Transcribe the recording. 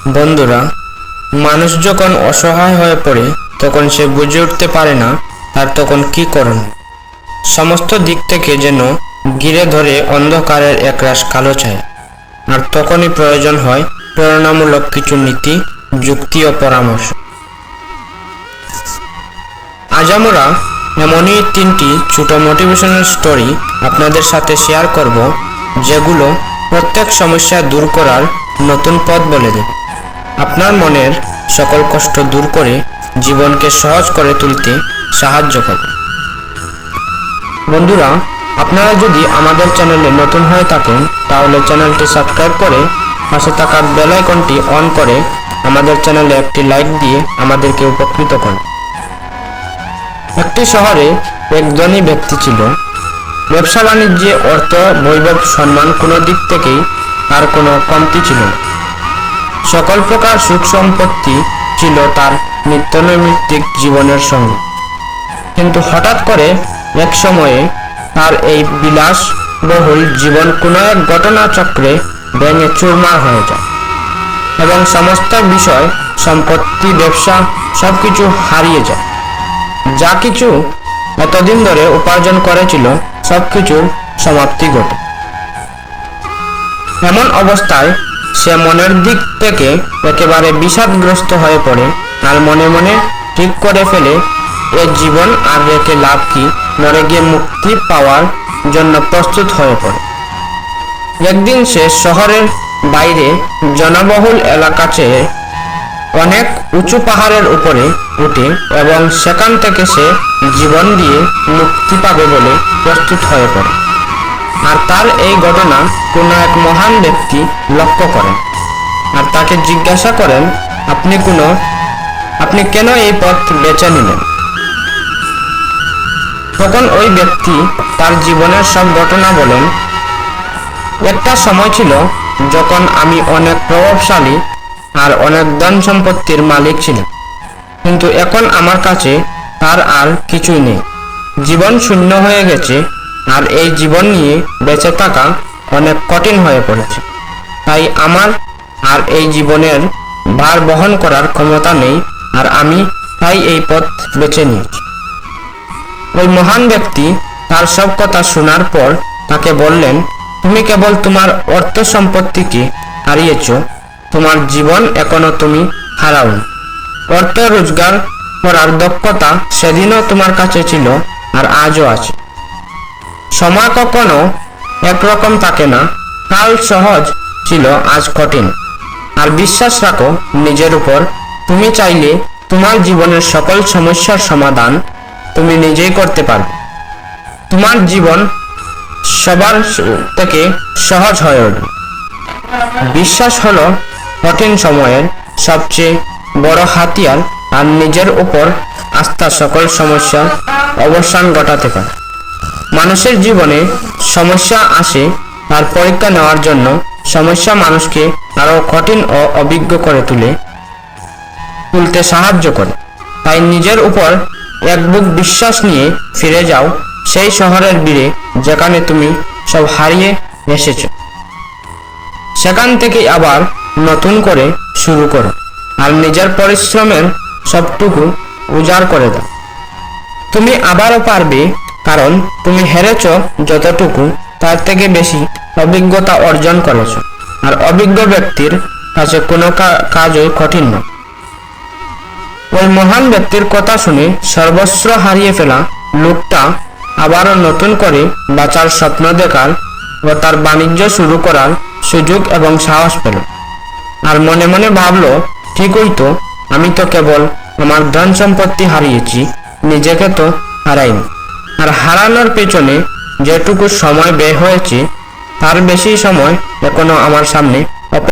বন্ধুরা, মানুষ যখন অসহায় হয়ে পড়ে তখন সে বুঝে উঠতে পারে না তার তখন কি করণীয়। সমস্ত দিক থেকে যেন ঘিরে ধরে অন্ধকারের একরাশ কালো ছায়া। আর তখনই প্রয়োজন হয় প্রেরণামূলক কিছু নীতি, যুক্তি ও পরামর্শ। আজ আমরা এমনই 3টি ছোট মোটিভেশনাল স্টোরি আপনাদের সাথে শেয়ার করব, যেগুলো প্রত্যেক সমস্যা দূর করার নতুন পথ বলে দেবে। আপনার মনের সকল কষ্ট দূর করে জীবনকে সহজ করে তুলতে সাহায্য করবে। বন্ধুরা, আপনারা যদি আমাদের চ্যানেলে নতুন হয়ে থাকেন তাহলে চ্যানেলটি সাবস্ক্রাইব করে পাশে থাকা বেল আইকনটি অন করে আমাদের চ্যানেলে একটি লাইক দিয়ে আমাদেরকে উপকৃত করুন। একটি শহরে এক ধনী ব্যক্তি ছিল। ব্যবসা বাণিজ্যে অর্থ, বৈভব, সম্মান কোনো দিক থেকেই আর কোনো কমতি ছিল না। সকল প্রকার সুখ সম্পত্তি ছিল তার নিত্যনৈমিত্তিক জীবনের সঙ্গে। কিন্তু হঠাৎ করে এক সময়ে তার এই বিলাসবহুল জীবন কোনো এক ঘটনা চক্রে ভেঙে চুরমার হয়ে যায় এবং সমস্ত বিষয়, সম্পত্তি, ব্যবসা সবকিছু হারিয়ে যায়। যা কিছু এতদিন ধরে উপার্জন করেছিল সবকিছুর সমাপ্তি ঘটে। এমন অবস্থায় সে মনের দিক থেকে একেবারে বিষাদগ্রস্ত হয়ে পড়ে আর মনে মনে ঠিক করে ফেলে, এ জীবন আর রেখে লাভ কি, মরে গিয়ে মুক্তি পাওয়ার জন্য প্রস্তুত হয়ে পড়ে। একদিন সে শহরের বাইরে জনবহুল এলাকা চেয়ে অনেক উঁচু পাহাড়ের উপরে উঠে এবং সেখান থেকে সে জীবন দিয়ে মুক্তি পাবে বলে প্রস্তুত হয়ে পড়ে। আর তার এই ঘটনা কোনো এক মহান ব্যক্তি লক্ষ্য করেন আর তাকে জিজ্ঞাসা করেন, আপনি কেন এই পথ বেছে নিলেন? তখন ওই ব্যক্তি তার জীবনের সব ঘটনা বলেন। একটা সময় ছিল যখন আমি অনেক প্রভাবশালী আর অনেক ধন সম্পত্তির মালিক ছিলাম, কিন্তু এখন আমার কাছে তার আর কিছুই নেই। জীবন শূন্য হয়ে গেছে আর এই জীবন নিয়ে বেঁচে থাকা অনেক কঠিন হয়ে পড়েছে। তাই আমার আর এই জীবনের ভার বহন করার ক্ষমতা নেই আর আমি তাই এই পথ বেছে নিয়েছি। ওই মহান ব্যক্তি তার সব কথা শোনার পর তাকে বললেন, তুমি কেবল তোমার অর্থ সম্পত্তিকে হারিয়েছ, তোমার জীবন এখনো তুমি হারাওনি। অর্থ রোজগার করার দক্ষতা সেদিনও তোমার কাছে ছিল আর আজও আছে। সময় কখনো একরকম থাকে না, কাল সহজ ছিল আজ কঠিন। আর বিশ্বাস রাখো নিজের উপর, তুমি চাইলে তোমার জীবনের সকল সমস্যার সমাধান তুমি নিজেই করতে পারবে। তোমার জীবন সবার থেকে সহজ হয়ে উঠবে। বিশ্বাস হলো কঠিন সময়ের সবচেয়ে বড় হাতিয়ার আর নিজের উপর আস্থা সকল সমস্যার অবসান ঘটাতে পারে। মানুষের জীবনে সমস্যা আসে তার পরীক্ষা নেওয়ার জন্য। সমস্যা মানুষকে আরো কঠিন ও অভিজ্ঞ করে তুলতে সাহায্য করে। তাই নিজের উপর এক বুক বিশ্বাস নিয়ে ফিরে যাও সেই শহরের ভিড়ে যেখানে তুমি সব হারিয়ে এসেছো। সেখান থেকে আবার নতুন করে শুরু করো আর নিজের পরিশ্রমের সবটুকু উজাড় করে দাও। তুমি আবারও পারবে, কারণ তুমি হেরেছ যতটুকু তার থেকে বেশি অভিজ্ঞতা অর্জন করেছ। আর অভিজ্ঞ ব্যক্তির কাছে কোনো কাজই কঠিন নয়। ওই মহান ব্যক্তির কথা শুনে সর্বস্ব হারিয়ে ফেলা লোকটা আবারও নতুন করে বাঁচার স্বপ্ন দেখার ও তার বাণিজ্য শুরু করার সুযোগ এবং সাহস পেল। আর মনে মনে ভাবল, ঠিকই তো, আমি তো কেবল আমার ধন সম্পত্তি হারিয়েছি, নিজেকে তো হারাইনি। আর হারানোর পেছনে যেটুকু সময় ব্যয় হয়েছে তার বেশি সময় এখনো আমার সামনে